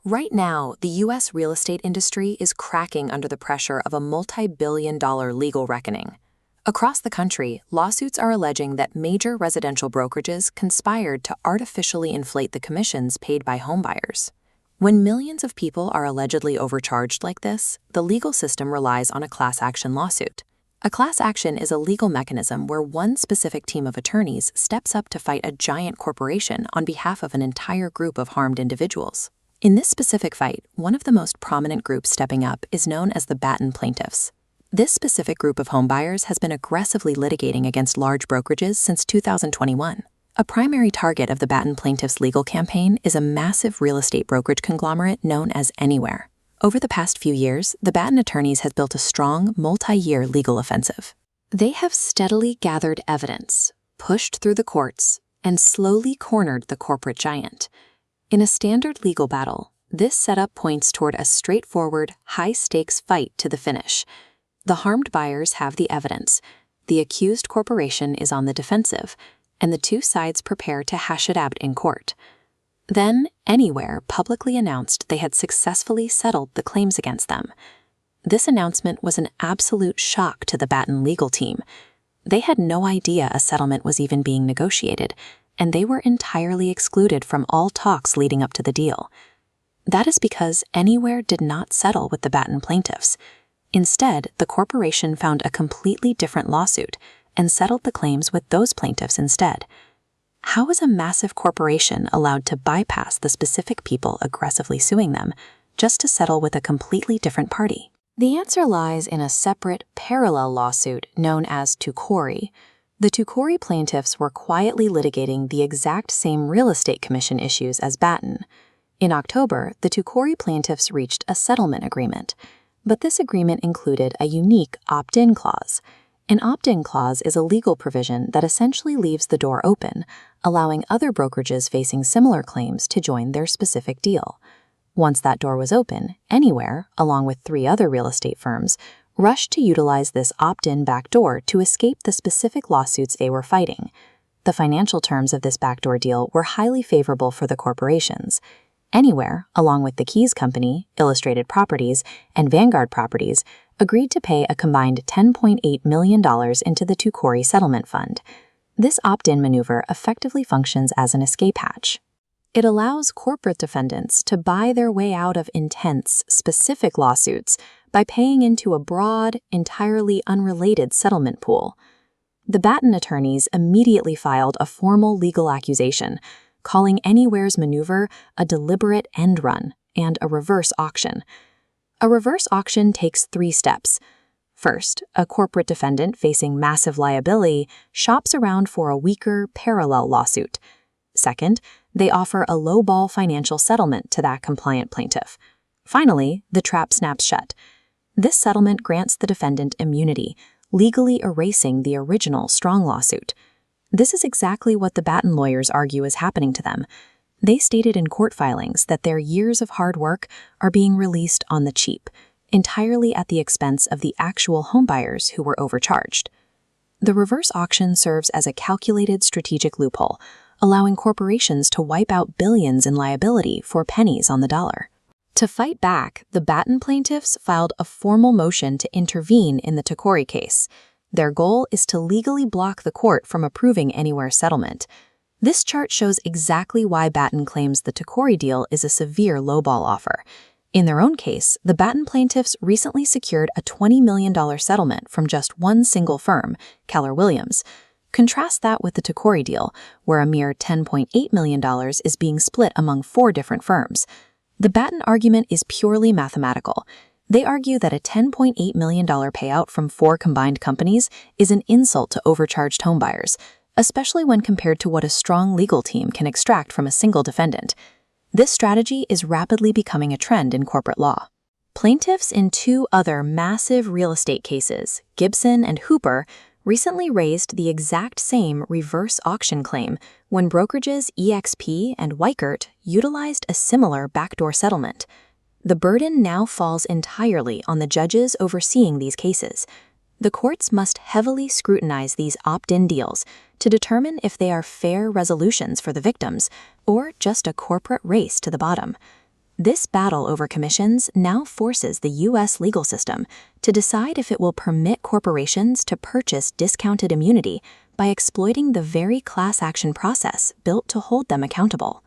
Right now, the U.S. real estate industry is cracking under the pressure of a multi-billion-dollar legal reckoning. Across the country, lawsuits are alleging that major residential brokerages conspired to artificially inflate the commissions paid by homebuyers. When millions of people are allegedly overcharged like this, the legal system relies on a class action lawsuit. A class action is a legal mechanism where one specific team of attorneys steps up to fight a giant corporation on behalf of an entire group of harmed individuals. In this specific fight, one of the most prominent groups stepping up is known as the Batton plaintiffs. This specific group of homebuyers has been aggressively litigating against large brokerages since 2021. A primary target of the Batton plaintiffs' legal campaign is a massive real estate brokerage conglomerate known as Anywhere. Over the past few years, the Batton attorneys have built a strong, multi-year legal offensive. They have steadily gathered evidence, pushed through the courts, and slowly cornered the corporate giant. In a standard legal battle, this setup points toward a straightforward, high-stakes fight to the finish. The harmed buyers have the evidence, the accused corporation is on the defensive, and the two sides prepare to hash it out in court. Then, Anywhere publicly announced they had successfully settled the claims against them. This announcement was an absolute shock to the Batton legal team. They had no idea a settlement was even being negotiated, and they were entirely excluded from all talks leading up to the deal. That is because Anywhere did not settle with the Batton plaintiffs. Instead, the corporation found a completely different lawsuit and settled the claims with those plaintiffs instead. How is a massive corporation allowed to bypass the specific people aggressively suing them just to settle with a completely different party? The answer lies in a separate, parallel lawsuit known as Tuccori. The Tuccori plaintiffs were quietly litigating the exact same real estate commission issues as Batton. In October, the Tuccori plaintiffs reached a settlement agreement, but this agreement included a unique opt-in clause. An opt-in clause is a legal provision that essentially leaves the door open, allowing other brokerages facing similar claims to join their specific deal. Once that door was open, Anywhere, along with 3 other real estate firms, rushed to utilize this opt-in backdoor to escape the specific lawsuits they were fighting. The financial terms of this backdoor deal were highly favorable for the corporations. Anywhere, along with the Keys Company, Illustrated Properties, and Vanguard Properties, agreed to pay a combined $10.8 million into the Tuccori settlement fund. This opt-in maneuver effectively functions as an escape hatch. It allows corporate defendants to buy their way out of intense, specific lawsuits by paying into a broad, entirely unrelated settlement pool. The Batton attorneys immediately filed a formal legal accusation, calling Anywhere's maneuver a deliberate end run and a reverse auction. A reverse auction takes 3 steps. First, a corporate defendant facing massive liability shops around for a weaker, parallel lawsuit. Second, they offer a low-ball financial settlement to that compliant plaintiff. Finally, the trap snaps shut. This settlement grants the defendant immunity, legally erasing the original strong lawsuit. This is exactly what the Batton lawyers argue is happening to them. They stated in court filings that their years of hard work are being released on the cheap, entirely at the expense of the actual homebuyers who were overcharged. The reverse auction serves as a calculated strategic loophole, allowing corporations to wipe out billions in liability for pennies on the dollar. To fight back, the Batton plaintiffs filed a formal motion to intervene in the Tuccori case. Their goal is to legally block the court from approving Anywhere's settlement. This chart shows exactly why Batton claims the Tuccori deal is a severe lowball offer. In their own case, the Batton plaintiffs recently secured a $20 million settlement from just one single firm, Keller Williams. Contrast that with the Tuccori deal, where a mere $10.8 million is being split among 4 different firms. The Batton argument is purely mathematical. They argue that a $10.8 million payout from 4 combined companies is an insult to overcharged homebuyers, especially when compared to what a strong legal team can extract from a single defendant. This strategy is rapidly becoming a trend in corporate law. Plaintiffs in 2 other massive real estate cases, Gibson and Hooper, recently raised the exact same reverse auction claim when brokerages EXP and Weichert utilized a similar backdoor settlement. The burden now falls entirely on the judges overseeing these cases. The courts must heavily scrutinize these opt-in deals to determine if they are fair resolutions for the victims or just a corporate race to the bottom. This battle over commissions now forces the U.S. legal system to decide if it will permit corporations to purchase discounted immunity by exploiting the very class action process built to hold them accountable.